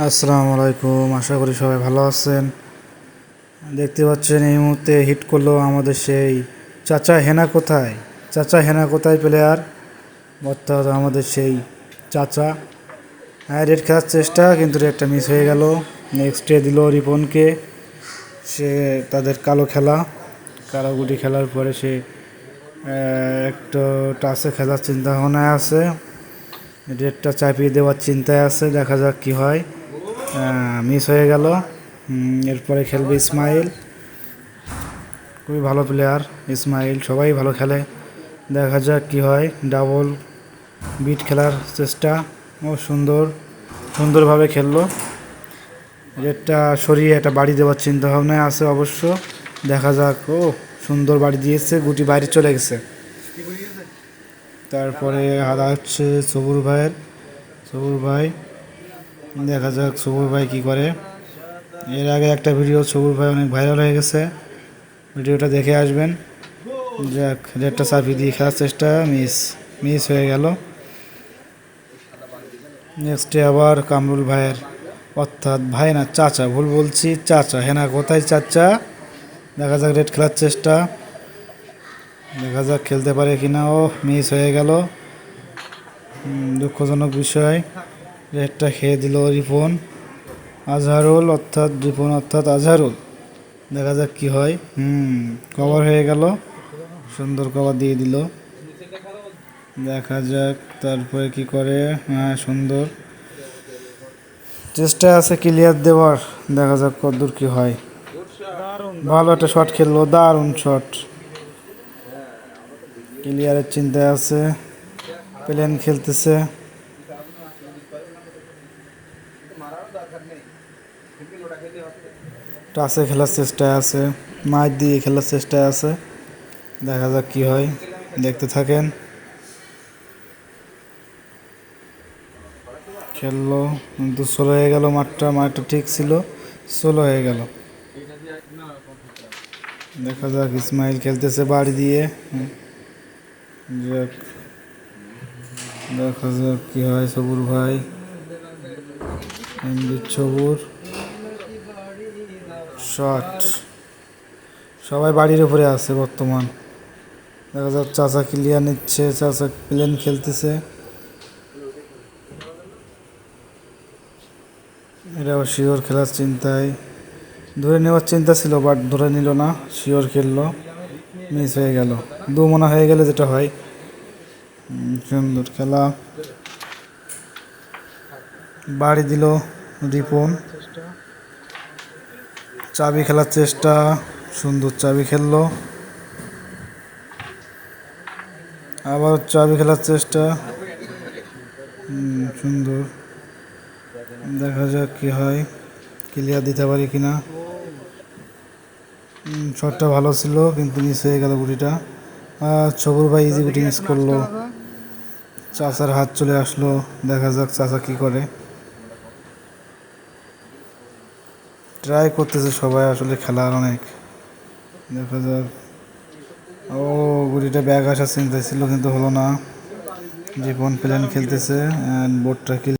আসসালামু আলাইকুম, আশা করি সবাই ভালো আছেন। দেখতে পাচ্ছেন এই মুহূর্তে হিট করলো আমাদের সেই চাচা হেনা কোথায়। চাচা হেনা কোথায় প্লেয়ার, অর্থাৎ আমাদের সেই চাচা। হ্যাঁ, রেড খেলার চেষ্টা, কিন্তু রেডটা মিস হয়ে গেল। নেক্সটে দিল রিপনকে। সে তাদের কালো খেলা, কালো গুটি খেলার পরে সে একটা টাচে খেলার চিন্তা ভাবনায় আছে। রেডটা চাপিয়ে দেওয়ার চিন্তায় আছে, দেখা যাক কি হয়। মিস হয়ে গেল। এরপরে খেলবে ইসমাইল, খুবই ভালো প্লেয়ার ইসমাইল, সবাই ভালো খেলে। দেখা যাক কি হয়। ডাবল বিট খেলার চেষ্টা, ও সুন্দরভাবে খেললো। রেডটা সরিয়ে একটা বাড়ি দেওয়ার চিন্তা ভাবনায় আছে অবশ্য। দেখা যাক, ও সুন্দর বাড়ি দিয়েছে, গুটি বাইরে চলে গেছে। তারপরে হারা হচ্ছে সবুর ভাই। দেখা যাক সবুর ভাই কি করে। এর আগে একটা ভিডিও সবুর ভাই অনেক ভাইরাল হয়ে গেছে, ভিডিওটা দেখে আসবেন। যাক, রেডটা চাপিয়ে দিয়ে খেলার চেষ্টা, মিস হয়ে গেল। নেক্সটে আবার কামরুল ভাইয়ের, অর্থাৎ ভাই না চাচা, ভুল বলছি, চাচা হেনা কোথায় চাচা। দেখা যাক রেড খেলার চেষ্টা, দেখা যাক খেলতে পারে কিনা। ও মিস হয়ে গেল, দুঃখজনক বিষয়। রেডটা খেয়ে দিল রিপন আজহারুল, অর্থাৎ আজহারুল। দেখা যাক কি হয়। কভার হয়ে গেল, সুন্দর কভার দিয়ে দিল। দেখা যাক তারপরে কি করে। হ্যাঁ, সুন্দর চেষ্টা আছে ক্লিয়ার দেওয়ার, দেখা যাক কতদূর কি হয়। ভালো একটা শট খেললো, দারুণ শট। ক্লিয়ারের চিন্তায় আছে, প্লেন খেলতেছে। টাচে খেলার চেষ্টায় আছে, মাছ দিয়ে খেলার চেষ্টায় আছে। দেখা যাক কি হয়, দেখতে থাকেন। খেললো কিন্তু স্লো হয়ে গেল। মাঠটা ঠিক ছিল, স্লো হয়ে গেল। দেখা যাক, ইসমাইল খেলতেছে বাড়ি দিয়ে। যাক, দেখা যাক কি হয়। সবুর ভাই, সবুর শট, সবাই বাড়ির উপরে আছে বর্তমান। দেখা যাক চাচা ক্লিয়ার নিচ্ছে, চাচা প্লেন খেলতেছে। এরাও শিওর খেলার চিন্তায়, ধরে নেওয়ার চিন্তা ছিল, বাট ধরে নিল না, শিওর খেললো, মিস হয়ে গেল। দুমনা হয়ে গেলে যেটা হয়। সুন্দর খেলা, বাড়ি দিল রিপন। চাবি খেলার চেষ্টা, সুন্দর চাবি খেললো। আবার চাবি খেলার চেষ্টা, সুন্দর। দেখা যাক কি হয়, ক্লিয়ার দিতে পারি কিনা। শটটা ভালো ছিল, কিন্তু মিস হয়ে গেল গুটিটা। সবুর ভাই ইজি গুটি মিস করলো। চাচার হাত চলে আসলো, দেখা যাক চাচা কি করে। ট্রাই করতেছে সবাই, আসলে খেলার অনেক। দেখা যাক, ও গুটিটা ব্যাগ আসার চিন্তা ছিল, কিন্তু হলো না। জীবন প্লেন খেলতেছে, বোর্ডটা